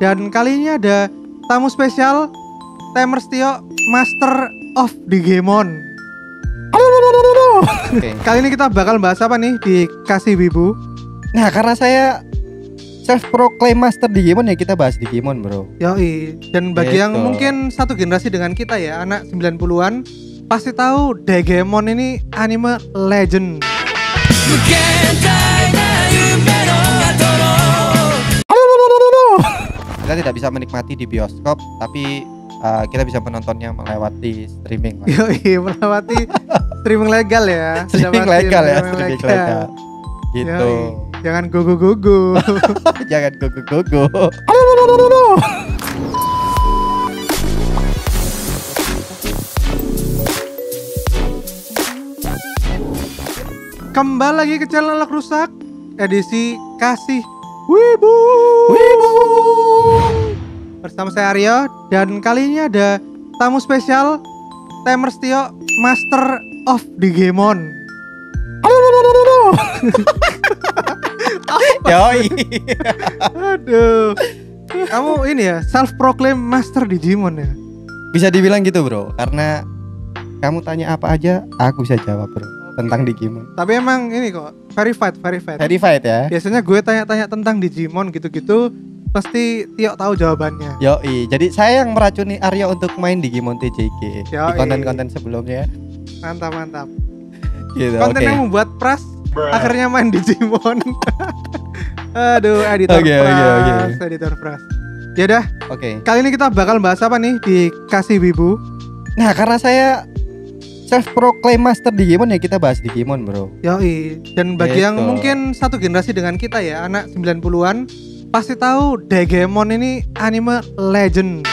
Dan kali ini ada tamu spesial, Temers Tio, Master of Digimon. Okay. Kali ini kita bakal bahas apa nih di Kasih Wibu? Nah, karena saya self-proclaim master Digimon, ya kita bahas Digimon, bro. Yoi. Dan bagi yang Gitu. mungkin satu generasi dengan kita ya, anak 90-an, pasti tahu Digimon ini anime legend. Kita tidak bisa menikmati di bioskop, tapi kita bisa menontonnya melewati streaming. Yoi, melewati streaming legal ya. Streaming Melewati legal ya, streaming streaming legal. Gitu. Yoi. Jangan gugu-gugu. Jangan gogo-gogo. Kembali lagi ke channel Lelak Rusak, edisi Kasih Wibu. Bersama saya Aryo, dan kali ini ada tamu spesial, Temers Tio, Master of Digimon. Yoi. Aduh. Kamu ini ya, self-proclaim Master Digimon ya? Bisa dibilang gitu, bro, karena kamu tanya apa aja aku bisa jawab, bro, tentang Digimon. Tapi emang ini kok, verified. Verified ya. Biasanya gue tanya-tanya tentang Digimon gitu-gitu, pasti Tio tahu jawabannya. Yoi, jadi saya yang meracuni Aryo untuk main Digimon TJG di Yoi. konten-konten sebelumnya. Mantap. Gitu. Konten Oke. yang membuat Pras akhirnya main Digimon. Aduh, editor Oke. Pras, editor Pras. Ya dah, Oke. kali ini kita bakal bahas apa nih di Kasih Wibu? Nah, karena saya self-proclaim master Digimon, ya kita bahas Digimon, bro. Yoi. Dan bagi yang Gitu. mungkin satu generasi dengan kita ya, anak 90-an, pasti tahu Digimon ini anime legend.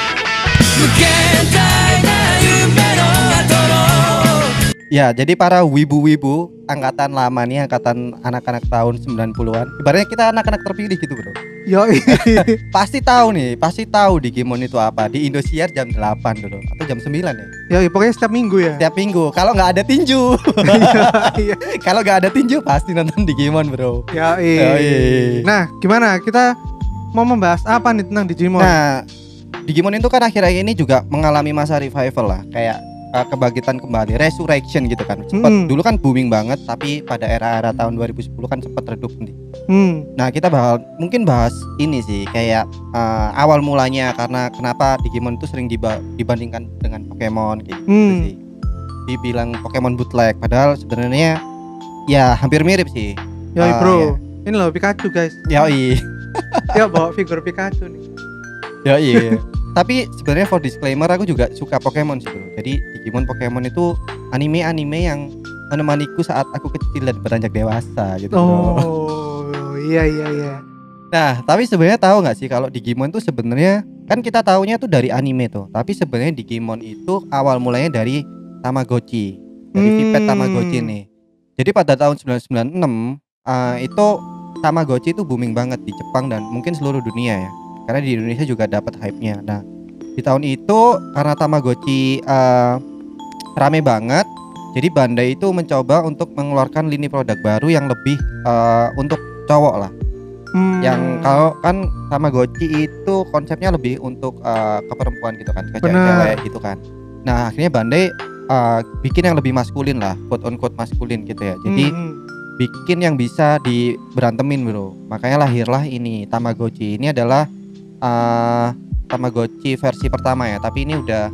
Ya, jadi para wibu-wibu angkatan lama nih, angkatan anak-anak tahun 90-an. Ibaratnya kita anak-anak terpilih gitu, bro. Yoi. Pasti tahu Digimon itu apa. Di Indosiar jam 8 dulu atau jam 9 ya. Yoi, pokoknya setiap minggu ya. Setiap minggu. Kalau nggak ada tinju. Iya. Kalau nggak ada tinju pasti nonton Digimon, bro. Yoi. Yoi. Nah, gimana? Kita mau membahas apa nih tentang Digimon? Nah, Digimon itu kan akhir-akhir ini juga mengalami masa revival lah, kayak kebangkitan kembali, resurrection gitu kan. Dulu kan booming banget, tapi pada era-era tahun 2010 kan sempat redup nih. Nah, kita mungkin bahas ini sih, kayak awal mulanya, karena kenapa Digimon itu sering dibandingkan dengan Pokemon gitu sih. Dibilang Pokemon bootleg, padahal sebenarnya ya hampir mirip sih. Yoi bro, Ya. ini loh Pikachu guys. Yoi. Dia bawa figur Pikachu nih. Yoi. Tapi sebenarnya for disclaimer, aku juga suka Pokemon sih, bro. Jadi Digimon Pokemon itu anime-anime yang menemaniku saat aku kecil dan beranjak dewasa gitu, bro. Oh, iya. Nah, tapi sebenarnya tahu nggak sih kalau Digimon itu sebenarnya kan kita taunya tuh dari anime tuh. Tapi sebenarnya Digimon itu awal mulanya dari Tamagotchi. Dari Pipet Tamagotchi nih. Jadi pada tahun 1996 itu Tamagotchi itu booming banget di Jepang dan mungkin seluruh dunia ya. Karena di Indonesia juga dapat hype-nya. Nah, di tahun itu karena Tamagotchi rame banget, jadi Bandai itu mencoba untuk mengeluarkan lini produk baru yang lebih untuk cowok lah. Yang kalau kan Tamagotchi itu konsepnya lebih untuk ke perempuan gitu kan, ke cewek gitu kan. Nah, akhirnya Bandai bikin yang lebih maskulin lah, quote on quote maskulin gitu ya. Jadi bikin yang bisa diberantemin, bro. Makanya lahirlah ini Tamagotchi. Ini adalah Tamagotchi versi pertama ya, tapi ini udah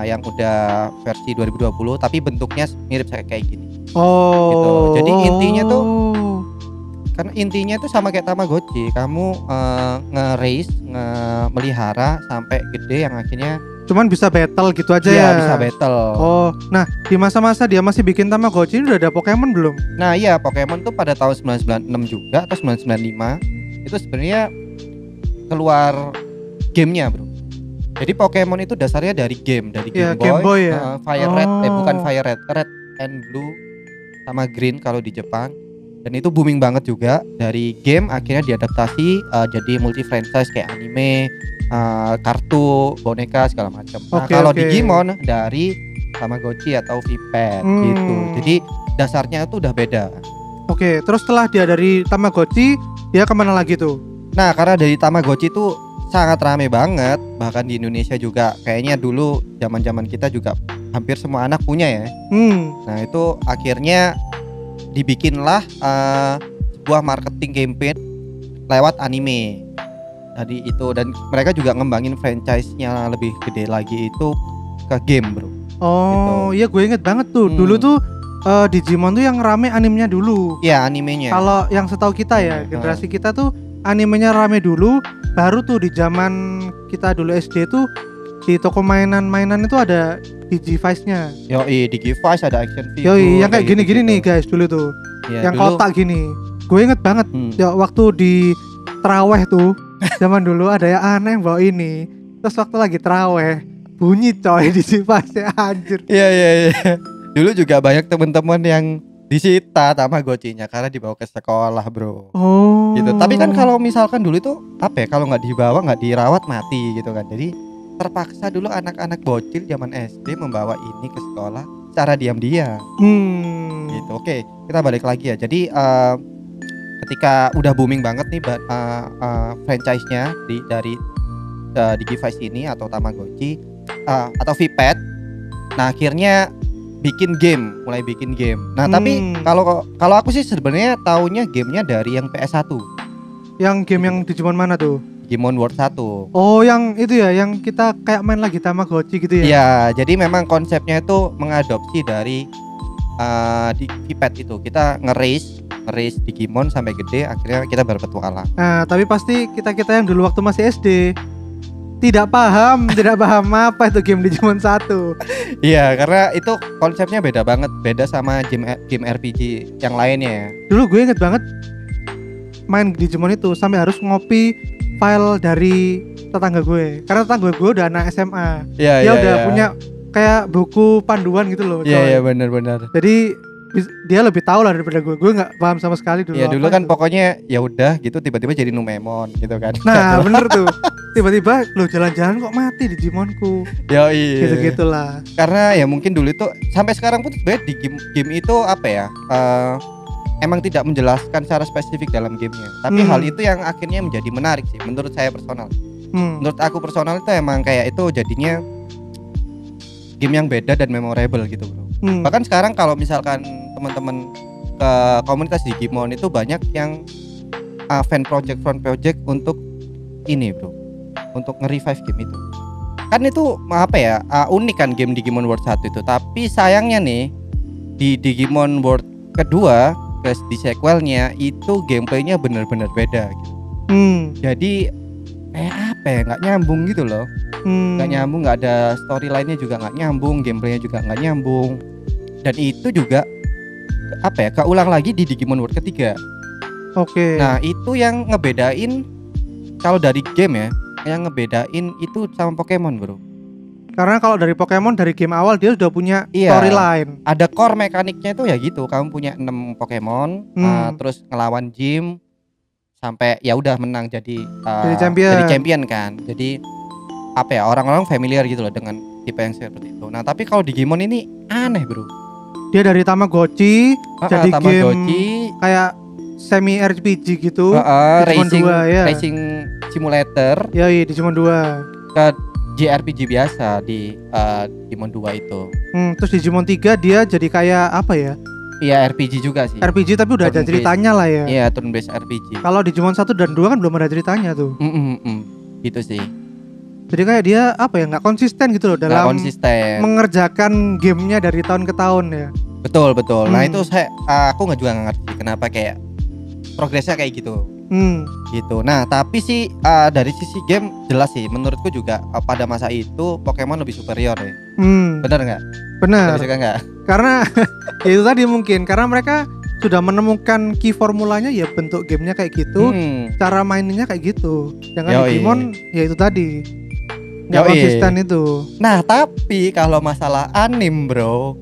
yang udah versi 2020, tapi bentuknya mirip kayak gini. Oh. Gitu. Jadi intinya tuh sama kayak Tamagotchi. Kamu nge-raise, melihara sampai gede yang akhirnya cuman bisa battle gitu aja ya. ya. Bisa battle. Oh, nah di masa-masa dia masih bikin Tamagotchi ini udah ada Pokemon belum? Nah iya, Pokemon tuh pada tahun 1996 juga atau 1995 itu sebenarnya keluar gamenya, bro. Jadi Pokemon itu dasarnya dari game Ya, Game Boy Boy, ya. Fire Red, bukan Fire Red, Red and Blue sama Green kalau di Jepang. Dan itu booming banget juga. Dari game akhirnya diadaptasi jadi multi franchise kayak anime, kartu, boneka segala macam. Nah, kalau Digimon dari Tamagotchi atau Pipet gitu. Jadi dasarnya itu udah beda. Oke, terus setelah dia dari Tamagotchi, dia kemana lagi tuh? Nah, karena dari Tamagotchi itu sangat rame banget, bahkan di Indonesia juga kayaknya dulu zaman-zaman kita juga hampir semua anak punya ya. Nah itu akhirnya dibikinlah sebuah marketing campaign lewat anime. Tadi itu, dan mereka juga ngembangin franchise-nya lebih gede lagi itu ke game bro. Oh iya, gue inget banget tuh. Dulu tuh Digimon tuh yang rame animenya dulu. Iya animenya. Kalau yang setahu kita ya, generasi kita tuh animenya rame dulu, baru tuh di zaman kita dulu SD tuh di toko mainan-mainan itu ada Digivice-nya. Yoi, Digivice ada action figure. Yoi, yang kayak gini-gini nih guys dulu tuh. Ya, yang dulu, kotak gini. Gue inget banget ya waktu di teraweh tuh. Zaman dulu ada yang aneh bawa ini. Terus waktu lagi teraweh bunyi coy Digivice-nya, anjir. Iya. Dulu juga banyak teman-teman yang disita Tamagotchi-nya karena dibawa ke sekolah bro. Oh. Gitu. Tapi kan kalau misalkan dulu itu apa ya, kalau nggak dibawa nggak dirawat mati gitu kan. Jadi terpaksa dulu anak-anak bocil zaman SD membawa ini ke sekolah secara diam-diam. Gitu. Oke, kita balik lagi ya. Jadi ketika udah booming banget nih franchise-nya dari Digivice ini atau Tamagotchi atau Vpet. Nah, akhirnya mulai bikin game. Nah, tapi kalau aku sih sebenarnya taunya gamenya dari yang PS1. Yang game yang Digimon mana tuh? Digimon World 1. Oh, yang itu ya, yang kita kayak main lagi Tamagotchi gitu ya? Iya, jadi memang konsepnya itu mengadopsi dari di Vpet itu. Kita nge-race Digimon sampai gede, akhirnya kita berpetualang. Nah, tapi pasti kita yang dulu waktu masih SD tidak paham apa itu game Digimon 1. Iya, karena itu konsepnya beda banget, beda sama game RPG yang lainnya. Dulu gue inget banget main Digimon itu sampai harus ngopi file dari tetangga gue, karena tetangga gue udah anak SMA. Dia udah punya kayak buku panduan gitu loh. Iya benar. Jadi dia lebih tahu lah daripada gue nggak paham sama sekali dulu. Iya dulu kan itu. Pokoknya ya udah gitu, tiba-tiba jadi Numemon gitu kan. Nah bener tuh, tiba-tiba lo jalan-jalan kok mati Digimonku. Ya iya. Gitu-gitulah. Karena ya mungkin dulu itu sampai sekarang pun sebenarnya di game itu apa ya, emang tidak menjelaskan secara spesifik dalam gamenya. Tapi hal itu yang akhirnya menjadi menarik sih menurut saya personal. Menurut aku personal itu emang kayak itu jadinya game yang beda dan memorable gitu bro. Bahkan sekarang kalau misalkan teman-teman ke komunitas Digimon itu banyak yang fan project untuk ini bro, untuk nge-revive game itu. Kan itu apa ya, unik kan game Digimon World 1 itu. Tapi sayangnya nih di Digimon World kedua, di sequelnya itu gameplaynya bener-bener beda gitu. Jadi kayak apa ya, nggak nyambung gitu loh. Nggak nyambung, nggak ada storyline-nya juga nggak nyambung, gameplaynya juga nggak nyambung. Dan itu juga apa ya, keulang lagi di Digimon World ketiga. Oke. Nah itu yang ngebedain, kalau dari game ya, yang ngebedain itu sama Pokemon bro. Karena kalau dari Pokemon dari game awal dia sudah punya storyline. Ada core mekaniknya itu ya gitu. Kamu punya 6 Pokemon, terus ngelawan gym sampai ya udah menang jadi champion kan. Jadi apa ya, orang-orang familiar gitu loh dengan tipe yang seperti itu. Nah tapi kalau Digimon ini aneh bro. Dia dari Tamagotchi jadi Tamagotchi, game kayak semi RPG gitu. Racing simulator. Ya iya Digimon 2. Ke JRPG biasa di Digimon 2 itu. Terus Digimon 3 dia jadi kayak apa ya? Iya RPG juga sih. RPG tapi udah ada ceritanya lah ya. Iya turn based RPG. Kalau Digimon 1 dan 2 kan belum ada ceritanya tuh. Gitu sih. Jadi kayak dia apa ya, nggak konsisten gitu loh dalam mengerjakan gamenya dari tahun ke tahun ya. Betul. Nah itu aku juga nggak ngerti kenapa kayak progresnya kayak gitu. Gitu. Nah tapi sih dari sisi game jelas sih menurutku juga pada masa itu Pokemon lebih superior ya. Benar nggak? Benar. Suka nggak? Karena ya itu tadi mungkin karena mereka sudah menemukan key formulanya ya, bentuk gamenya kayak gitu, cara mainnya kayak gitu. Jangan Digimon ya itu tadi nggak konsisten itu. Nah tapi kalau masalah anim bro,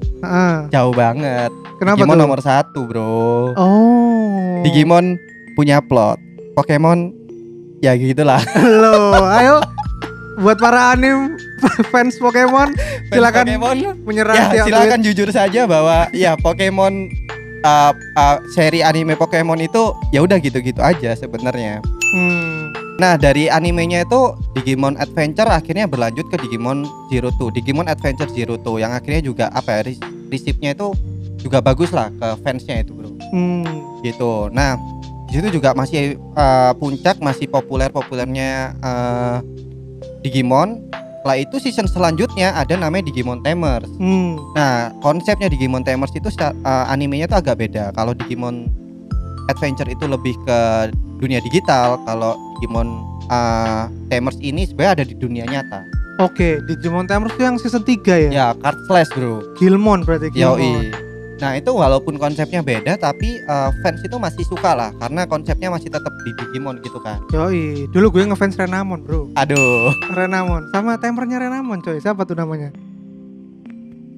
jauh banget. Kenapa Digimon tuh? nomor 1 bro. Oh. Digimon punya plot, Pokemon ya gitulah. Loh, ayo buat para anim fans Pokemon silakan menyerang. Ya, silakan jujur saja bahwa ya Pokemon seri anime Pokemon itu ya udah gitu-gitu aja sebenarnya. Nah dari animenya itu Digimon Adventure akhirnya berlanjut ke Digimon Zero Two, Digimon Adventure Zero Two yang akhirnya juga apa ya, resipnya itu juga bagus lah ke fansnya itu bro. Gitu. Nah di situ juga masih puncak, masih populernya Digimon. Setelah itu season selanjutnya ada namanya Digimon Tamers. Nah konsepnya Digimon Tamers itu animenya tuh agak beda. Kalau Digimon Adventure itu lebih ke dunia digital, kalau Digimon Tamers ini sebenarnya ada di dunia nyata. Oke, Digimon Tamers itu yang season 3 ya? Ya, Card Slash bro. Gilmon berarti Gilmon. Yoi. Nah itu walaupun konsepnya beda tapi fans itu masih suka lah karena konsepnya masih tetap di Digimon gitu kan. Yoi, dulu gue ngefans Renamon bro. Aduh. Renamon, sama tempernya Renamon coy, siapa tuh namanya?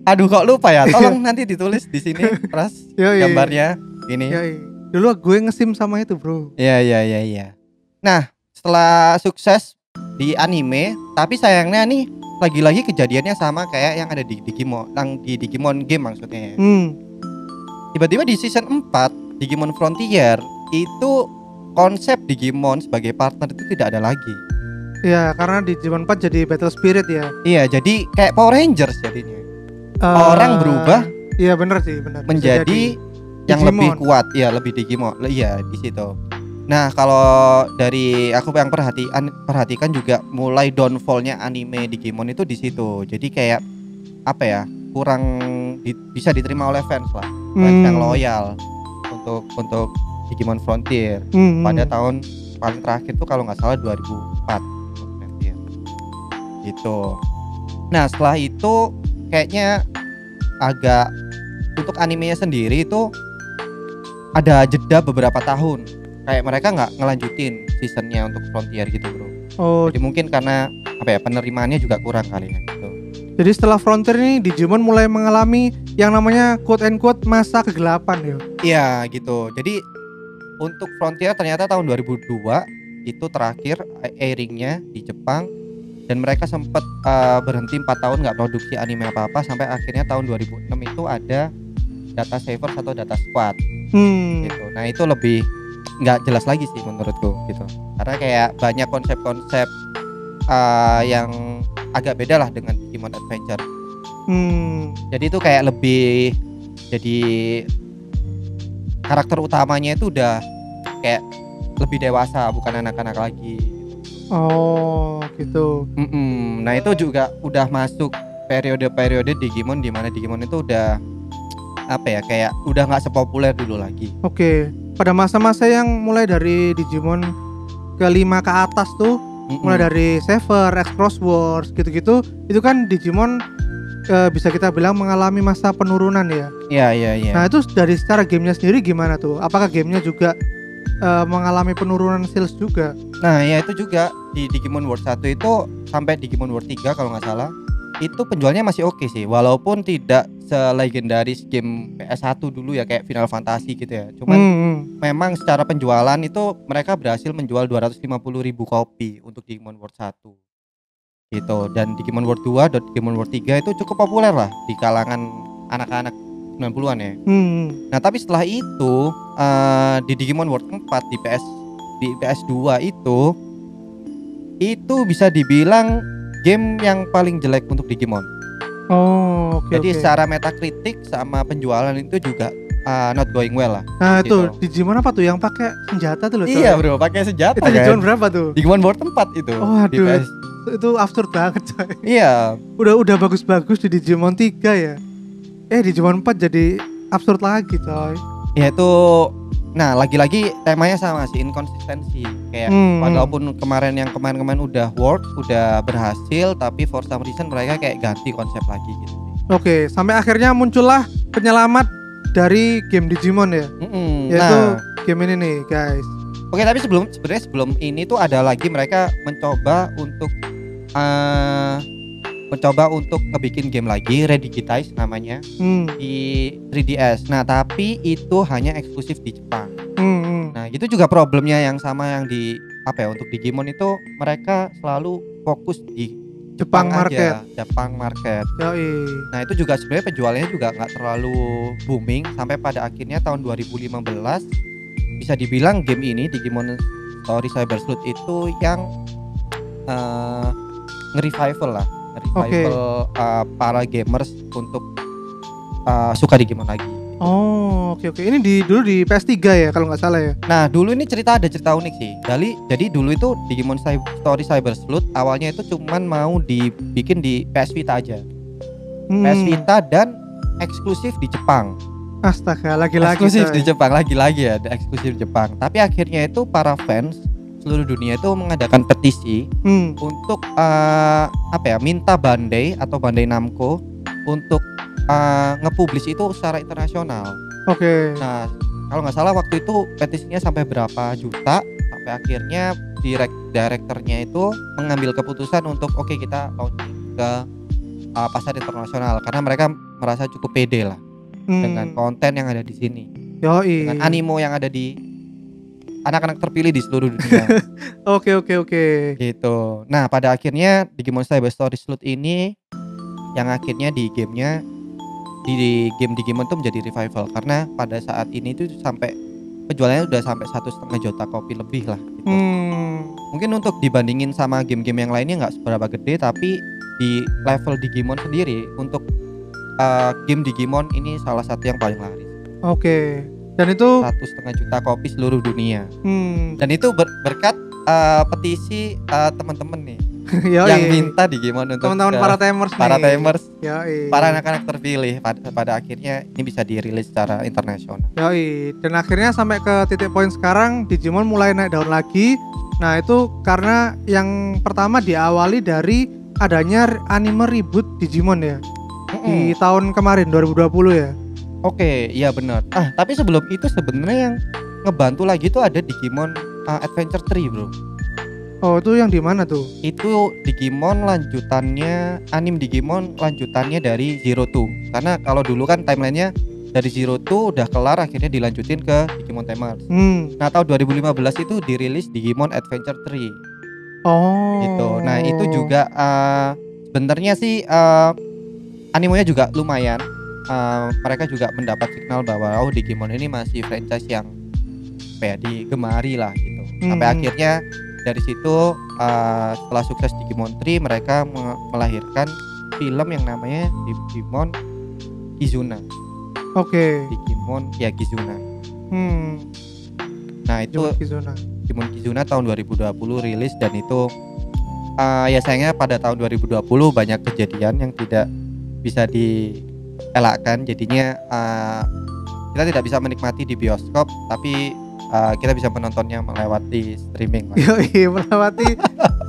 Aduh kok lupa ya, tolong nanti ditulis di sini Pras gambarnya ini. Yoi. Dulu gue ngesim sama itu bro. Iya. Nah setelah sukses di anime, tapi sayangnya nih lagi-lagi kejadiannya sama kayak yang ada di Digimon, yang di Digimon game maksudnya ya. Tiba-tiba di season 4 Digimon Frontier itu konsep Digimon sebagai partner itu tidak ada lagi. Iya, karena di Digimon 4 jadi Battle Spirit ya. Iya, jadi kayak Power Rangers jadinya. Orang berubah. Iya benar sih, benar. Menjadi yang Digimon. Lebih kuat, ya lebih Digimon. Iya di situ. Nah kalau dari aku yang perhatikan juga mulai downfallnya anime Digimon itu di situ. Jadi kayak apa ya, kurang bisa diterima oleh fans lah, fans yang loyal untuk Digimon Frontier. Pada tahun paling terakhir tuh kalau nggak salah 2004 gitu. Nah setelah itu kayaknya agak untuk animenya sendiri itu ada jeda beberapa tahun. Kayak mereka nggak ngelanjutin seasonnya untuk Frontier gitu bro. Jadi mungkin karena apa ya, penerimaannya juga kurang kali ya gitu. Jadi setelah Frontier ini Digimon mulai mengalami yang namanya quote and quote masa kegelapan ya. Iya gitu. Jadi untuk Frontier ternyata tahun 2002 itu terakhir airingnya di Jepang. Dan mereka sempat berhenti 4 tahun nggak produksi anime apa-apa sampai akhirnya tahun 2006 itu ada Data Savers atau Data Squad gitu. Nah itu lebih nggak jelas lagi sih menurutku gitu, karena kayak banyak konsep-konsep yang agak beda lah dengan Digimon Adventure. Jadi itu kayak lebih jadi karakter utamanya itu udah kayak lebih dewasa, bukan anak-anak lagi. Oh gitu. Nah itu juga udah masuk periode-periode Digimon di mana Digimon itu udah apa ya, kayak udah nggak sepopuler dulu lagi. Oke. Pada masa-masa yang mulai dari Digimon ke-5 ke atas tuh, mulai dari Saver, X-Cross Wars gitu-gitu, itu kan Digimon bisa kita bilang mengalami masa penurunan ya. Iya. Nah itu dari secara gamenya sendiri gimana tuh? Apakah gamenya juga mengalami penurunan sales juga? Nah ya itu juga di Digimon World 1 itu sampai Digimon World 3 kalau nggak salah itu penjualnya masih oke sih, walaupun tidak selegendaris game PS1 dulu ya kayak Final Fantasy gitu ya. Cuman memang secara penjualan itu mereka berhasil menjual 250.000 kopi untuk Digimon World 1 gitu. Dan Digimon World 2 dan Digimon World 3 itu cukup populer lah di kalangan anak-anak 90-an ya. Nah tapi setelah itu di Digimon World 4 di PS2 itu bisa dibilang game yang paling jelek untuk Digimon. Jadi secara Metacritic sama penjualan itu juga not going well lah. Nah gitu. Itu Digimon apa tuh yang pakai senjata tuh loh? Iya bro, pakai senjata. Itu Digimon berapa tuh? Digimon World 4 itu. Aduh, itu absurd banget coy. Iya. Udah bagus-bagus di Digimon 3 ya. Digimon 4 jadi absurd lagi coy. Ya itu. Nah lagi-lagi temanya sama sih, inkonsistensi. Kayak walaupun kemarin udah work, udah berhasil, tapi for some reason mereka kayak ganti konsep lagi gitu. Oke, sampai akhirnya muncullah penyelamat dari game Digimon ya. Yaitu game ini nih guys. Oke, tapi sebelum ini tuh ada lagi mereka mencoba untuk ngebikin game lagi, Redigitize namanya, di 3DS. Nah tapi itu hanya eksklusif di Jepang. Nah itu juga problemnya yang sama yang di untuk Digimon itu mereka selalu fokus di Jepang market. Nah itu juga sebenarnya penjualannya juga nggak terlalu booming sampai pada akhirnya tahun 2015 bisa dibilang game ini Digimon Story Cyber Sleuth itu yang nge-revival lah, nge-revival para gamers untuk suka Digimon lagi. Oh, oke. Ini dulu di PS3 ya kalau nggak salah ya. Nah, dulu ini ada cerita unik sih. Jadi dulu itu Digimon Story Cyber Sleuth awalnya itu cuman mau dibikin di PS Vita aja. PS Vita dan eksklusif di Jepang. Astaga, lagi-lagi eksklusif di Jepang, lagi-lagi ya, eksklusif Jepang. Tapi akhirnya itu para fans seluruh dunia itu mengadakan petisi untuk minta Bandai atau Bandai Namco untuk nge-publish itu secara internasional. Oke. Nah, kalau nggak salah waktu itu petisinya sampai berapa juta, sampai akhirnya direkturnya itu mengambil keputusan untuk kita launching ke pasar internasional karena mereka merasa cukup pede lah dengan konten yang ada di sini. Yoi. Dengan anime yang ada di anak-anak terpilih di seluruh dunia. Oke. Gitu. Nah, pada akhirnya Digimon Cyber Story Sleuth ini yang akhirnya di game Digimon tuh menjadi revival karena pada saat ini tuh sampai penjualannya udah sampai 1,5 juta kopi lebih lah gitu. Mungkin untuk dibandingin sama game-game yang lainnya nggak seberapa gede, tapi di level Digimon sendiri untuk game Digimon ini salah satu yang paling laris. Oke. Dan itu 1,5 juta kopi seluruh dunia. Dan itu berkat petisi teman-teman nih yang minta Digimon untuk teman-teman para tamers, para anak-anak terpilih pada akhirnya ini bisa dirilis secara internasional. Dan akhirnya sampai ke titik poin sekarang Digimon mulai naik daun lagi. Nah, itu karena yang pertama diawali dari adanya anime reboot Digimon ya. Di tahun kemarin 2020 ya. Oke, iya benar. Tapi sebelum itu sebenarnya yang ngebantu lagi tuh ada Digimon Adventure 3, bro. Oh, itu yang di mana tuh? Itu Digimon lanjutannya, anime Digimon lanjutannya dari Zero Two. Karena kalau dulu kan timelinenya dari Zero Two udah kelar, akhirnya dilanjutin ke Digimon Tamers. Nah, tahun 2015 itu dirilis Digimon Adventure 3. Oh. Gitu. Nah, itu juga sebenarnya sih animenya juga lumayan. Mereka juga mendapat signal bahwa Digimon ini masih franchise yang digemari lah gitu. Sampai akhirnya dari situ setelah sukses Digimon 3 mereka melahirkan film yang namanya Digimon Kizuna. Digimon Kizuna. Nah, itu Digimon Kizuna tahun 2020 rilis, dan itu sayangnya pada tahun 2020 banyak kejadian yang tidak bisa dielakkan, jadinya kita tidak bisa menikmati di bioskop, tapi kita bisa menontonnya melewati streaming. Melewati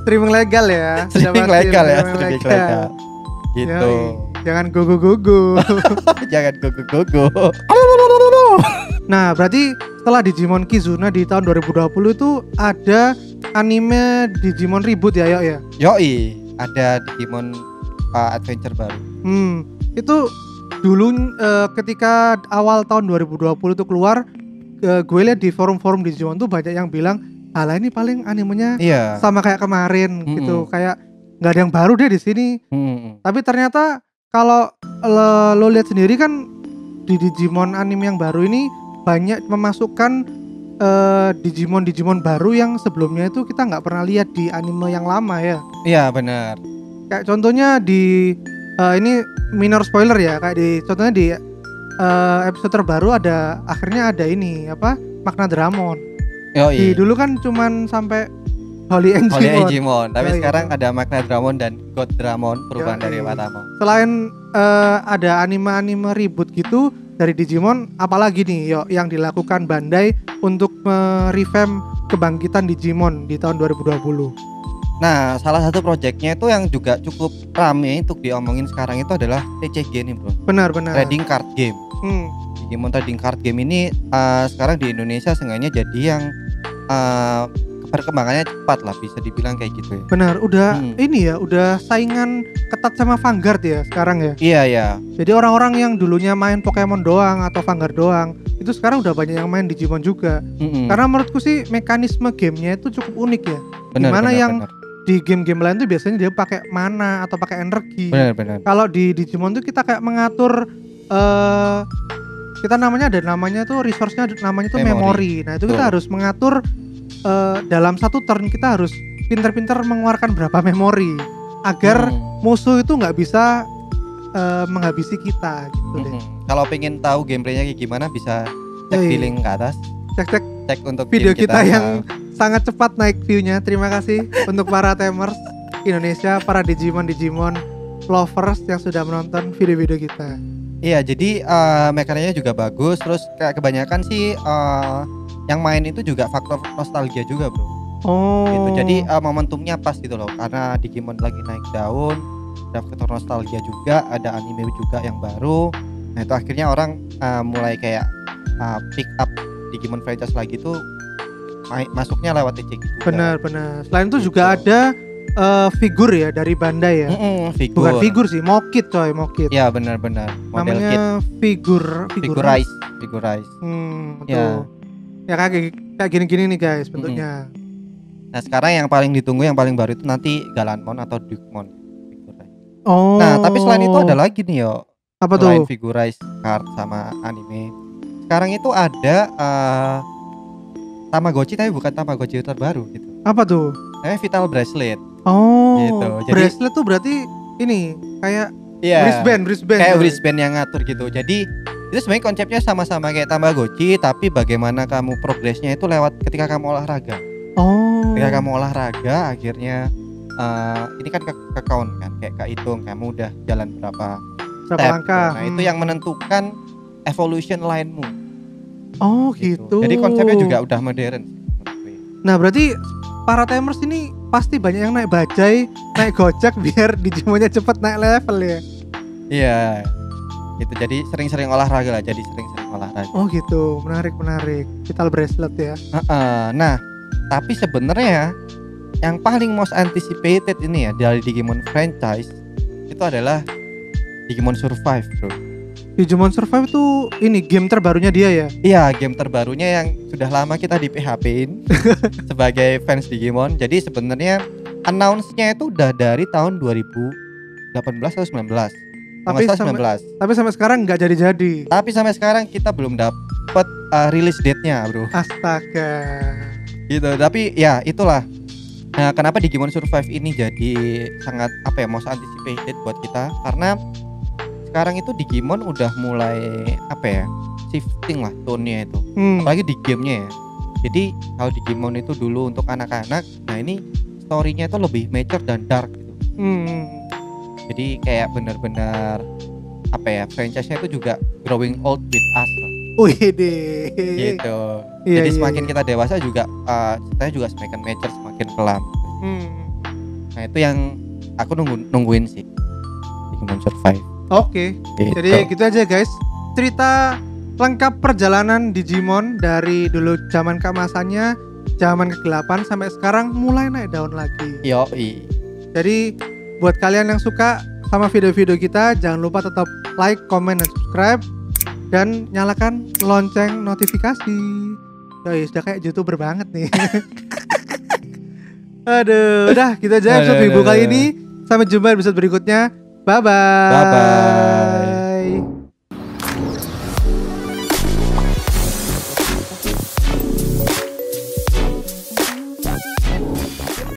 streaming legal ya. Streaming legal. Gitu. Jangan go. Jangan go. Nah, berarti setelah Digimon Kizuna di tahun 2020 itu ada anime Digimon reboot ya, ya? Yoi, ada Digimon Adventure baru. Itu dulu ketika awal tahun 2020 itu keluar, gue lihat di forum-forum Digimon tuh banyak yang bilang, "Alah, ini paling animenya sama kayak kemarin gitu, kayak nggak ada yang baru deh di sini." Tapi ternyata kalau lo lihat sendiri kan di Digimon anime yang baru ini banyak memasukkan Digimon baru yang sebelumnya itu kita nggak pernah lihat di anime yang lama ya. Iya, benar. Kayak contohnya di ini minor spoiler ya, kayak contohnya di episode terbaru akhirnya ada ini Magna Dramon. Dulu kan cuman sampai Holy Angimon, tapi sekarang ada Magna Dramon dan God Dramon, perubahan dari Watamo. Selain ada anime reboot gitu dari Digimon, apalagi nih yang dilakukan Bandai untuk merevamp kebangkitan Digimon di tahun 2020? Nah, salah satu proyeknya itu yang juga cukup rame untuk diomongin sekarang itu adalah TCG nih, bro. Benar. Trading card game. Digimon Trading Card Game ini sekarang di Indonesia sengaja jadi yang perkembangannya cepat lah, bisa dibilang kayak gitu ya. Benar, udah ini ya, udah saingan ketat sama Vanguard ya sekarang ya. Iya. Jadi orang-orang yang dulunya main Pokemon doang atau Vanguard doang, itu sekarang udah banyak yang main Digimon juga. Karena menurutku sih mekanisme gamenya itu cukup unik ya. Dimana yang di game-game lain tuh biasanya dia pakai mana atau pakai energi. Benar. Kalau di Digimon tuh kita kayak mengatur kita namanya tuh resource-nya namanya tuh memori. Nah, itu kita harus mengatur dalam satu turn kita harus pintar-pintar mengeluarkan berapa memori agar musuh itu nggak bisa menghabisi kita gitu deh. Kalau pengen tahu gameplaynya kayak gimana bisa cek di link ke atas. Cek untuk video kita yang sangat cepat naik view-nya. Terima kasih untuk para Tamers Indonesia, para Digimon lovers yang sudah menonton video-video kita. Iya, jadi mekaniknya juga bagus. Terus kayak kebanyakan sih yang main itu juga faktor nostalgia juga, bro. Gitu. Jadi momentumnya pas gitu loh, karena Digimon lagi naik daun, ada faktor nostalgia juga, ada anime juga yang baru. Nah itu akhirnya orang mulai kayak pick up Digimon franchise lagi tuh masuknya lewat TCG juga. Benar. Selain itu juga ada figur ya dari Bandai ya. Bukan figur sih, mokit coy, mokit. Ya benar. Namanya Figurize. Ya. Ya kayak gini-gini nih guys bentuknya. Nah sekarang yang paling ditunggu, yang paling baru itu nanti Galanmon atau Dukemon. Nah tapi selain itu ada lagi nih yo. Apa selain tuh? Figurize card sama anime. Sekarang itu ada Tamagotchi, tapi bukan Tamagotchi terbaru gitu. Apa tuh? Vital Bracelet. Gitu. Jadi, bracelet tuh berarti ini kayak wristband kayak wristband yang ngatur gitu. Jadi itu sebenarnya konsepnya sama-sama kayak Tamagotchi, tapi bagaimana kamu progresnya itu lewat ketika kamu olahraga. Ketika kamu olahraga akhirnya ini kan ke count kan, kayak kehitung kamu udah jalan berapa langkah. Nah itu yang menentukan evolution line-mu. Gitu. Jadi konsepnya juga udah modern. Nah berarti para Tamers ini pasti banyak yang naik bajai, naik gojek biar Digimonnya cepet naik level ya. Iya. Itu jadi sering-sering olahraga lah, gitu. Menarik. Vital Bracelet ya. Nah, tapi sebenarnya yang paling most anticipated ini ya dari Digimon franchise itu adalah Digimon Survive, bro. Digimon Survive itu ini game terbarunya dia ya? Iya, game terbarunya yang sudah lama kita di PHP-in sebagai fans Digimon. Jadi sebenarnya announce-nya itu udah dari tahun 2018 atau 19. Tapi sampai sekarang nggak jadi. Tapi sampai sekarang kita belum dapat release date-nya, bro. Astaga. Gitu. Tapi ya itulah. Nah, kenapa Digimon Survive ini jadi sangat most anticipated buat kita? Karena sekarang itu Digimon udah mulai shifting lah tone-nya itu. Apalagi di gamenya ya. Jadi kalau Digimon itu dulu untuk anak-anak, nah ini story-nya itu lebih mature dan dark gitu. Jadi kayak benar-benar franchise-nya itu juga growing old with us. Gitu. Jadi semakin kita dewasa juga ceritanya juga semakin mature, semakin kelam. Nah itu yang aku nungguin sih, Digimon Survive. Oke. Jadi gitu aja guys. Cerita lengkap perjalanan Digimon dari dulu zaman keemasannya, zaman ke-8 sampai sekarang mulai naik daun lagi. Yoi. Jadi buat kalian yang suka sama video-video kita, jangan lupa tetap like, comment, dan subscribe, dan nyalakan lonceng notifikasi. Yoi, sudah kayak YouTuber banget nih. Aduh, udah gitu aja episode Wibu kali ini. Sampai jumpa di episode berikutnya. Bye-bye.